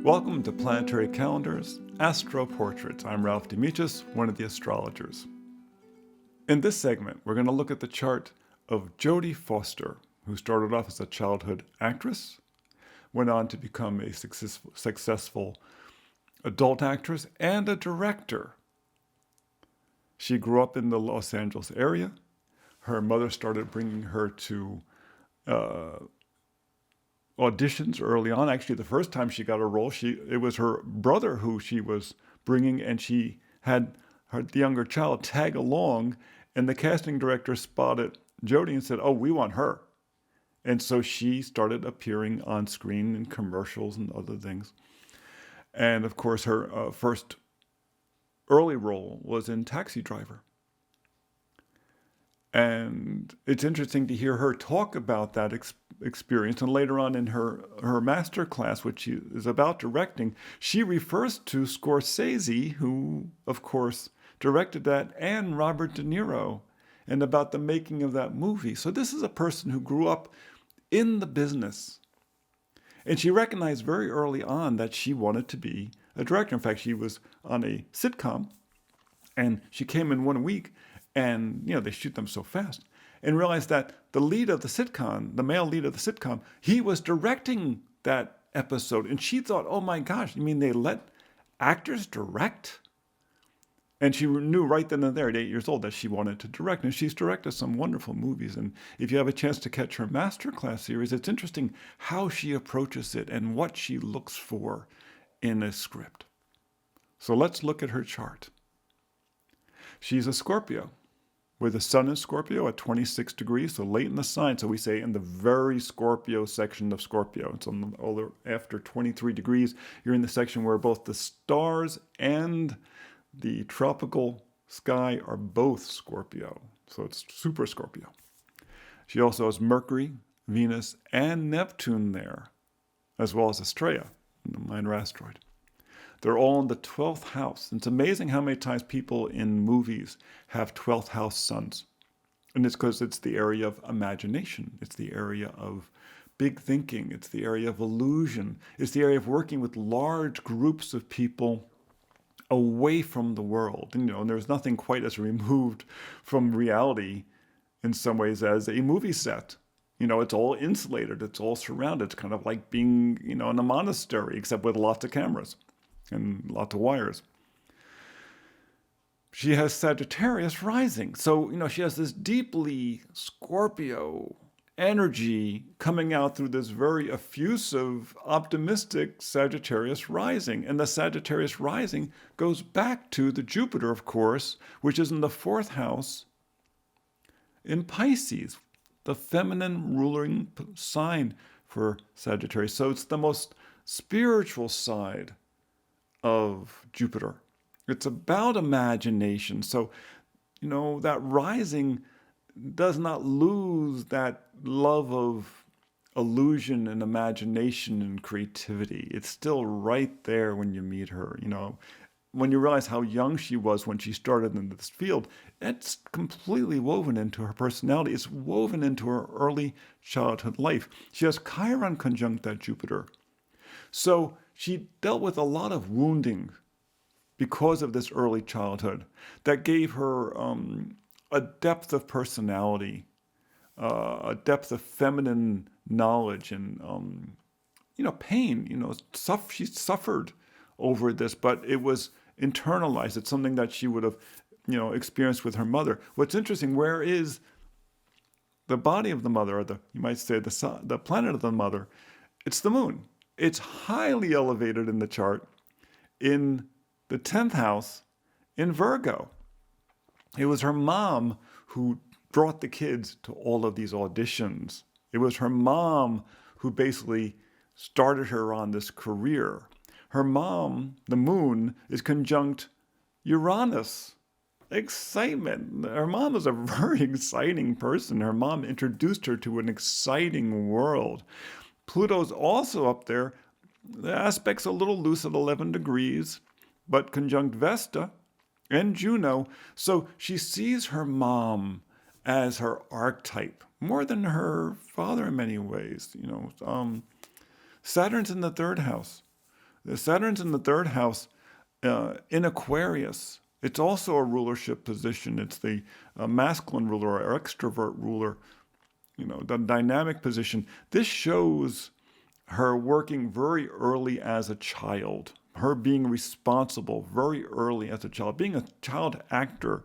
Welcome to Planetary Calendars, Astro Portraits. I'm Ralph Demetrius, one of the astrologers. In this segment, we're going to look at the chart of Jodie Foster, who started off as a childhood actress, went on to become a successful adult actress and a director. She grew up in the Los Angeles area. Her mother started bringing her to auditions early on. Actually, the first time she got a role, it was her brother who she was bringing, and she had the younger child tag along, and the casting director spotted Jodie and said, "Oh, we want her." And so she started appearing on screen in commercials and other things. And of course, her first early role was in Taxi Driver. And it's interesting to hear her talk about that experience. And later on in her master class, which she is about directing, she refers to Scorsese, who, of course, directed that, and Robert De Niro, and about the making of that movie. So this is a person who grew up in the business. And she recognized very early on that she wanted to be a director. In fact, she was on a sitcom, and she came in one week, and they shoot them so fast, and realized that the lead of the sitcom, the male lead of the sitcom, he was directing that episode. And she thought, oh my gosh, you mean they let actors direct? And she knew right then and there at 8 years old that she wanted to direct. And she's directed some wonderful movies. And if you have a chance to catch her masterclass series, it's interesting how she approaches it and what she looks for in a script. So let's look at her chart. She's a Scorpio, with the sun in Scorpio at 26 degrees, so late in the sign. So we say in the very Scorpio section of Scorpio. It's after 23 degrees, you're in the section where both the stars and the tropical sky are both Scorpio. So it's super Scorpio. She also has Mercury, Venus, and Neptune there, as well as Estrella, the minor asteroid. They're all in the 12th house. It's amazing how many times people in movies have 12th house suns. And it's because it's the area of imagination. It's the area of big thinking. It's the area of illusion. It's the area of working with large groups of people away from the world. And there's nothing quite as removed from reality in some ways as a movie set. It's all insulated. It's all surrounded. It's kind of like being, in a monastery, except with lots of cameras and lots of wires. She has Sagittarius rising. So, she has this deeply Scorpio energy coming out through this very effusive, optimistic Sagittarius rising. And the Sagittarius rising goes back to the Jupiter, of course, which is in the 4th house in Pisces, the feminine ruling sign for Sagittarius. So it's the most spiritual side of Jupiter. It's about imagination. So, that rising does not lose that love of illusion and imagination and creativity. It's still right there when you meet her. When you realize how young she was when she started in this field, it's completely woven into her personality. It's woven into her early childhood life. She has Chiron conjunct that Jupiter. So she dealt with a lot of wounding because of this early childhood that gave her a depth of personality, a depth of feminine knowledge and, pain. She suffered over this, but it was internalized. It's something that she would have, experienced with her mother. What's interesting, where is the body of the mother, or you might say the planet of the mother? It's the moon. It's highly elevated in the chart in the 10th house in Virgo. It was her mom who brought the kids to all of these auditions. It was her mom who basically started her on this career. Her mom, the moon, is conjunct Uranus. Excitement. Her mom was a very exciting person. Her mom introduced her to an exciting world. Pluto's also up there. The aspect's a little loose at 11 degrees, but conjunct Vesta and Juno. So she sees her mom as her archetype. more than her father in many ways. Saturn's in the third house. The Saturn's in the third house in Aquarius. It's also a rulership position. It's the masculine ruler or extrovert ruler, the dynamic position. This shows her working very early as a child, her being responsible very early as a child. Being a child actor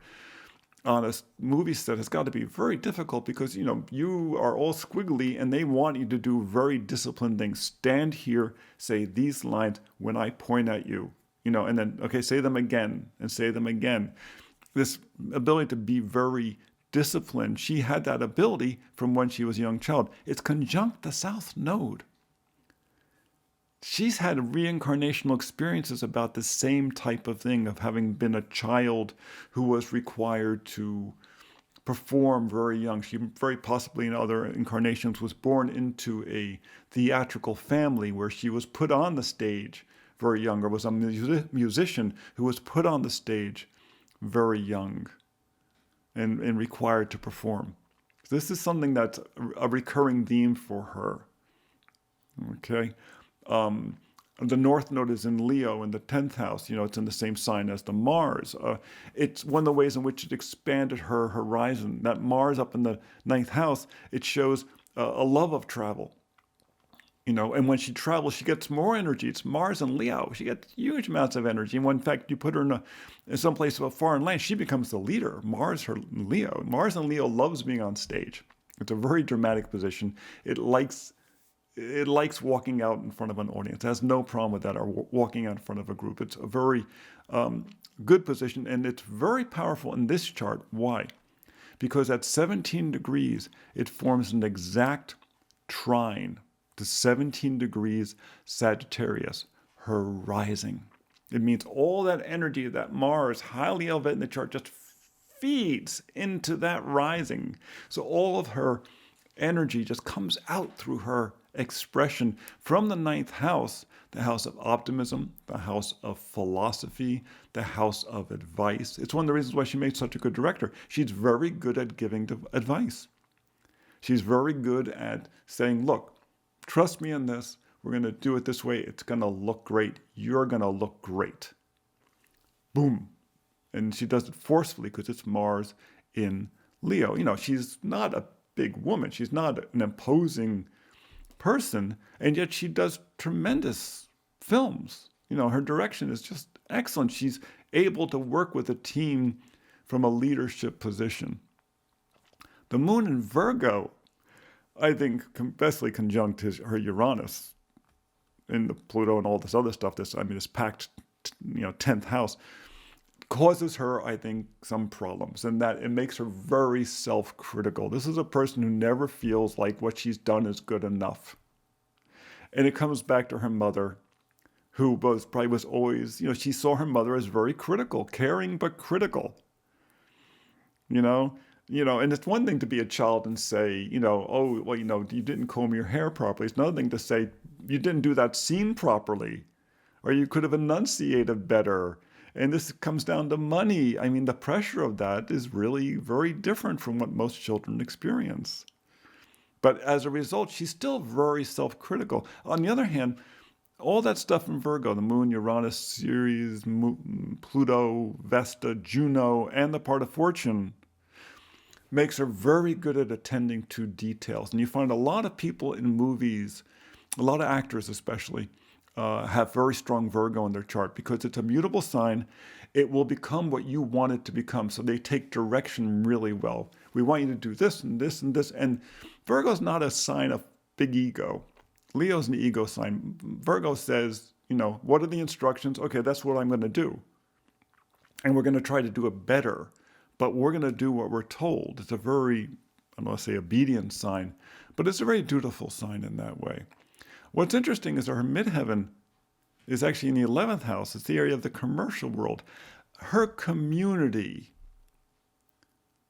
on a movie set has got to be very difficult because, you are all squiggly and they want you to do very disciplined things. Stand here, say these lines when I point at you, and then, okay, say them again and say them again. This ability to be very disciplined, she had that ability from when she was a young child. It's conjunct the South Node. She's had reincarnational experiences about the same type of thing of having been a child who was required to perform very young. She very possibly in other incarnations was born into a theatrical family where she was put on the stage very young, or was a musician who was put on the stage very young and required to perform. This is something that's a recurring theme for her. Okay. The North Node is in Leo in the 10th house. It's in the same sign as the Mars. It's one of the ways in which it expanded her horizon. That Mars up in the 9th house, it shows a love of travel. And when she travels, she gets more energy. It's Mars and Leo. She gets huge amounts of energy. And when, in fact, you put her in some place of a foreign land, she becomes the leader. Mars and Leo loves being on stage. It's a very dramatic position. It likes walking out in front of an audience. It has no problem with that, or walking out in front of a group. It's a very good position, and it's very powerful in this chart. Why? Because at 17 degrees, it forms an exact trine to 17 degrees Sagittarius, her rising. It means all that energy that Mars, highly elevated in the chart, just feeds into that rising. So all of her energy just comes out through her expression from the 9th house, the house of optimism, the house of philosophy, the house of advice. It's one of the reasons why she made such a good director. She's very good at giving advice. She's very good at saying, look, trust me in this. We're going to do it this way. It's going to look great. You're going to look great. Boom. And she does it forcefully because it's Mars in Leo. She's not a big woman. She's not an imposing person, and yet she does tremendous films. Her direction is just excellent. She's able to work with a team from a leadership position. The moon in Virgo, I think, bestly conjunct her Uranus in the Pluto and all this other stuff. This packed, 10th house causes her, I think, some problems, and that it makes her very self-critical. This is a person who never feels like what she's done is good enough. And it comes back to her mother, who was always, she saw her mother as very critical, caring but critical. And it's one thing to be a child and say, oh, well, you didn't comb your hair properly. It's another thing to say, you didn't do that scene properly, or you could have enunciated better. And this comes down to money. The pressure of that is really very different from what most children experience. But as a result, she's still very self-critical. On the other hand, all that stuff in Virgo, the moon, Uranus, Ceres, Pluto, Vesta, Juno, and the part of fortune, makes her very good at attending to details. And you find a lot of people in movies, a lot of actors especially, have very strong Virgo in their chart because it's a mutable sign. It will become what you want it to become. So they take direction really well. We want you to do this and this and this. And Virgo's not a sign of big ego. Leo's an ego sign. Virgo says, what are the instructions? Okay, that's what I'm going to do. And we're going to try to do it better. But we're going to do what we're told. It's a very, I don't want to say obedient sign, but it's a very dutiful sign in that way. What's interesting is her midheaven is actually in the 11th house. It's the area of the commercial world. Her community,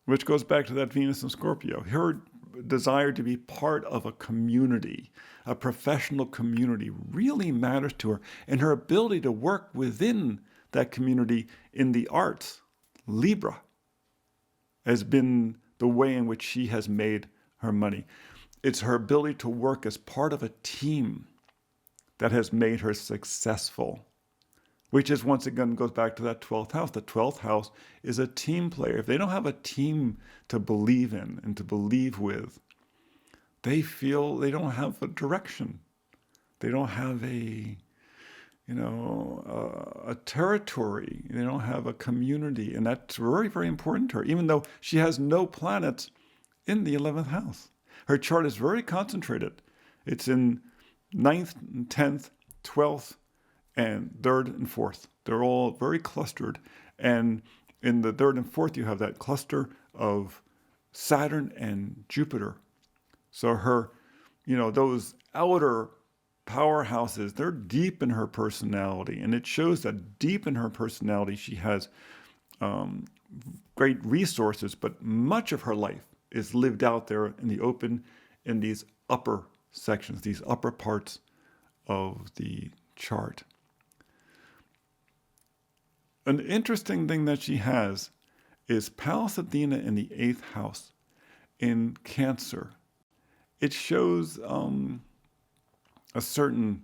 which goes back to that Venus and Scorpio, her desire to be part of a community, a professional community, really matters to her. And her ability to work within that community in the arts, Libra, has been the way in which she has made her money. It's her ability to work as part of a team that has made her successful, which is, once again, goes back to that 12th house. The 12th house is a team player. If they don't have a team to believe in and to believe with, they feel they don't have a direction. They don't have a territory. They don't have a community. And that's very, very important to her, even though she has no planets in the 11th house. Her chart is very concentrated. It's in 9th, 10th, 12th, and 3rd and 4th. They're all very clustered. And in the 3rd and 4th, you have that cluster of Saturn and Jupiter. So her, those outer powerhouses, they're deep in her personality. And it shows that deep in her personality, she has great resources, but much of her life is lived out there in the open, in these upper sections, these upper parts of the chart. An interesting thing that she has is Pallas Athena in the 8th house in Cancer. It shows a certain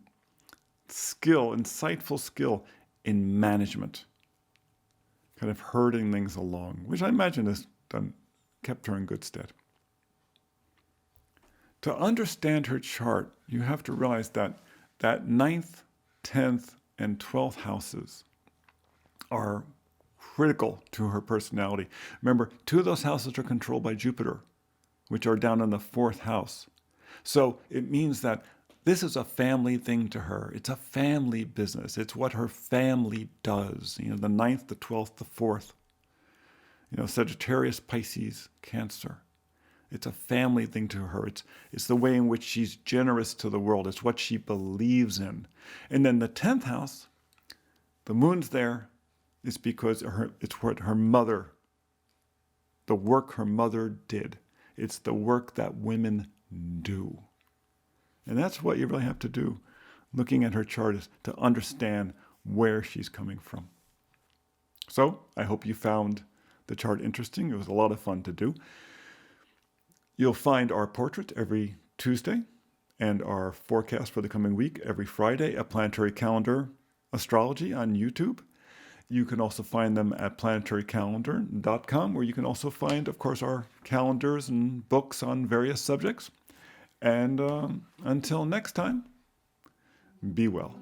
skill, insightful skill in management, kind of herding things along, which I imagine has kept her in good stead. To understand her chart, you have to realize that 9th, 10th, and 12th houses are critical to her personality. Remember, 2 of those houses are controlled by Jupiter, which are down in the 4th house. So it means that this is a family thing to her. It's a family business. It's what her family does. The 9th, the 12th, the 4th. Sagittarius, Pisces, Cancer. It's a family thing to her. It's the way in which she's generous to the world. It's what she believes in. And then the 10th house, the moon's there, is because it's what her mother, the work her mother did. It's the work that women do. And that's what you really have to do, looking at her chart, is to understand where she's coming from. So I hope you found the chart interesting. It was a lot of fun to do. You'll find our portrait every Tuesday and our forecast for the coming week every Friday at Planetary Calendar Astrology on YouTube. You can also find them at planetarycalendar.com, where you can also find, of course, our calendars and books on various subjects. And until next time, be well.